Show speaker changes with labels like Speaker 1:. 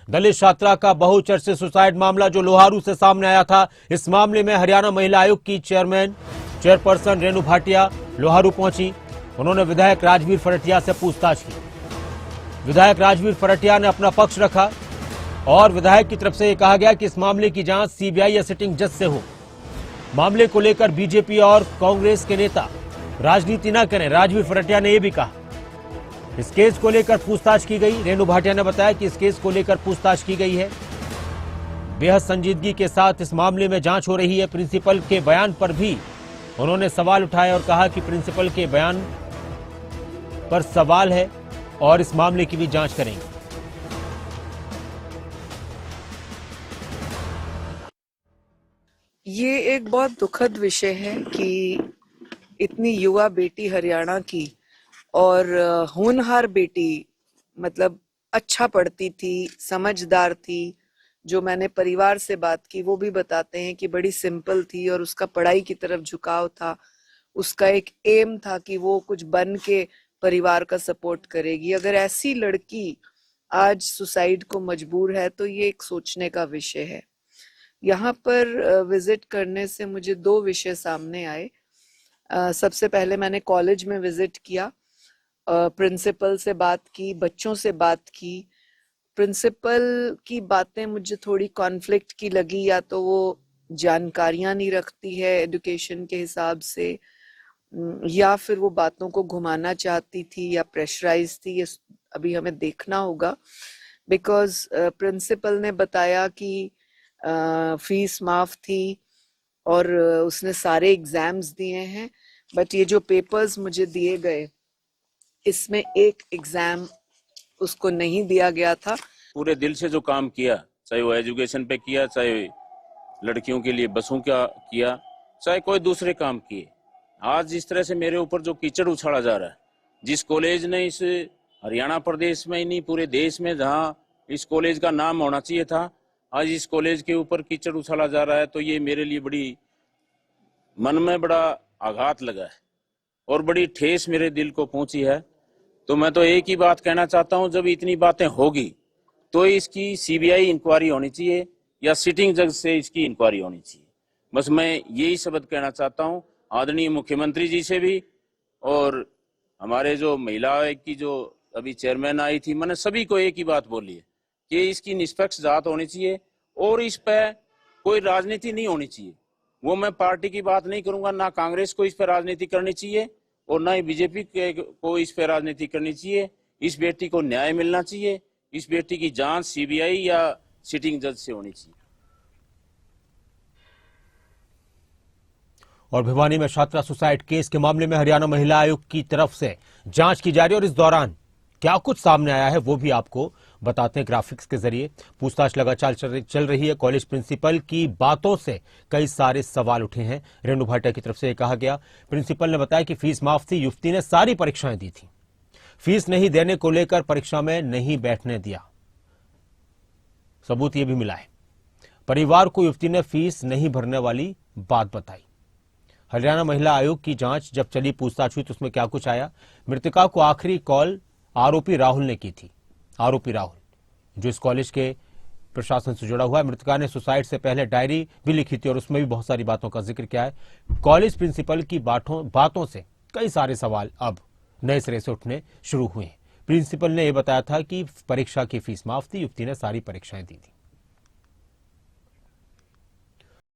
Speaker 1: दलित छात्रा का बहुचर्चित सुसाइड मामला जो लोहारू से सामने आया था। इस मामले में हरियाणा महिला आयोग की चेयरपर्सन रेणु भाटिया लोहारू पहुंची। उन्होंने विधायक राजवीर फरटिया से पूछताछ की। विधायक राजवीर फरटिया ने अपना पक्ष रखा और विधायक की तरफ से यह कहा गया कि इस मामले की जांच सीबीआई या सिटिंग जज से हो। मामले को लेकर बीजेपी और कांग्रेस के नेता राजनीति न करें, राजवीर फरटिया ने यह भी कहा। इस केस को लेकर पूछताछ की गई। रेणु भाटिया ने बताया कि इस केस को लेकर पूछताछ की गई है। बेहद संजीदगी के साथ इस मामले में जांच हो रही है। प्रिंसिपल के बयान पर भी उन्होंने सवाल उठाए और कहा कि प्रिंसिपल के बयान पर सवाल है और इस मामले की भी जांच करेंगे।
Speaker 2: ये एक बहुत दुखद विषय है कि इतनी युवा बेटी हरियाणा की और होनहार बेटी, मतलब अच्छा पढ़ती थी, समझदार थी। जो मैंने परिवार से बात की वो भी बताते हैं कि बड़ी सिंपल थी और उसका पढ़ाई की तरफ झुकाव था। उसका एक एम था कि वो कुछ बन के परिवार का सपोर्ट करेगी। अगर ऐसी लड़की आज सुसाइड को मजबूर है तो ये एक सोचने का विषय है। यहाँ पर विजिट करने से मुझे दो विषय सामने आए। सबसे पहले मैंने कॉलेज में विजिट किया, प्रिंसिपल से बात की, बच्चों से बात की। प्रिंसिपल की बातें मुझे थोड़ी कॉन्फ्लिक्ट की लगी, या तो वो जानकारियां नहीं रखती है एजुकेशन के हिसाब से, या फिर वो बातों को घुमाना चाहती थी या प्रेशराइज थी। ये अभी हमें देखना होगा। बिकॉज प्रिंसिपल ने बताया कि फीस माफ थी और उसने सारे एग्जाम्स दिए हैं, बट ये जो पेपर्स मुझे दिए गए इसमें एक एग्जाम उसको नहीं दिया गया था।
Speaker 3: पूरे दिल से जो काम किया, चाहे वो एजुकेशन पे किया, चाहे लड़कियों के लिए बसों का किया, चाहे कोई दूसरे काम किए, आज जिस तरह से मेरे ऊपर जो कीचड़ उछाला जा रहा है, जिस कॉलेज ने इस हरियाणा प्रदेश में ही नहीं पूरे देश में जहां इस कॉलेज का नाम होना चाहिए था, आज इस कॉलेज के ऊपर कीचड़ उछाला जा रहा है, तो ये मेरे लिए बड़ी मन में बड़ा आघात लगा है और बड़ी ठेस मेरे दिल को पहुंची है। तो मैं तो एक ही बात कहना चाहता हूं, जब इतनी बातें होगी तो इसकी सीबीआई इंक्वायरी होनी चाहिए या सिटिंग जज से इसकी इंक्वायरी होनी चाहिए। बस मैं यही शब्द कहना चाहता हूं आदरणीय मुख्यमंत्री जी से भी, और हमारे जो महिला आयोग की जो अभी चेयरमैन आई थी, मैंने सभी को एक ही बात बोली है कि इसकी निष्पक्ष जांच होनी चाहिए और इस पर कोई राजनीति नहीं होनी चाहिए। वो मैं पार्टी की बात नहीं करूंगा, ना कांग्रेस को इस पर राजनीति करनी चाहिए और ना ही बीजेपी को इस पर राजनीति करनी चाहिए। इस बेटी को न्याय मिलना चाहिए। इस बेटी की जांच सीबीआई या सिटिंग जज से होनी चाहिए।
Speaker 1: और भिवानी में छात्रा सुसाइड केस के मामले में हरियाणा महिला आयोग की तरफ से जांच की जा रही है और इस दौरान क्या कुछ सामने आया है वो भी आपको बताते हैं ग्राफिक्स के जरिए। पूछताछ लगातार चल रही है। कॉलेज प्रिंसिपल की बातों से कई सारे सवाल उठे हैं। रेणु भाटिया की तरफ से कहा गया, प्रिंसिपल ने बताया कि फीस माफ थी, युवती ने सारी परीक्षाएं दी थी, फीस नहीं देने को लेकर परीक्षा में नहीं बैठने दिया। सबूत यह भी मिला है। परिवार को युवती ने फीस नहीं भरने वाली बात बताई। हरियाणा महिला आयोग की जांच जब चली, पूछताछ हुई तो उसमें क्या कुछ आया। मृतका को आखिरी कॉल आरोपी राहुल ने की थी। आरोपी राहुल जो इस कॉलेज के प्रशासन से जुड़ा हुआ है। मृतका ने सुसाइड से पहले डायरी भी लिखी थी और उसमें भी बहुत सारी बातों का जिक्र किया है। कॉलेज प्रिंसिपल की बातों से कई सारे सवाल अब नए सिरे से उठने शुरू हुए हैं। प्रिंसिपल ने यह बताया था कि परीक्षा की फीस माफ थी, युवती ने सारी परीक्षाएं दी थी।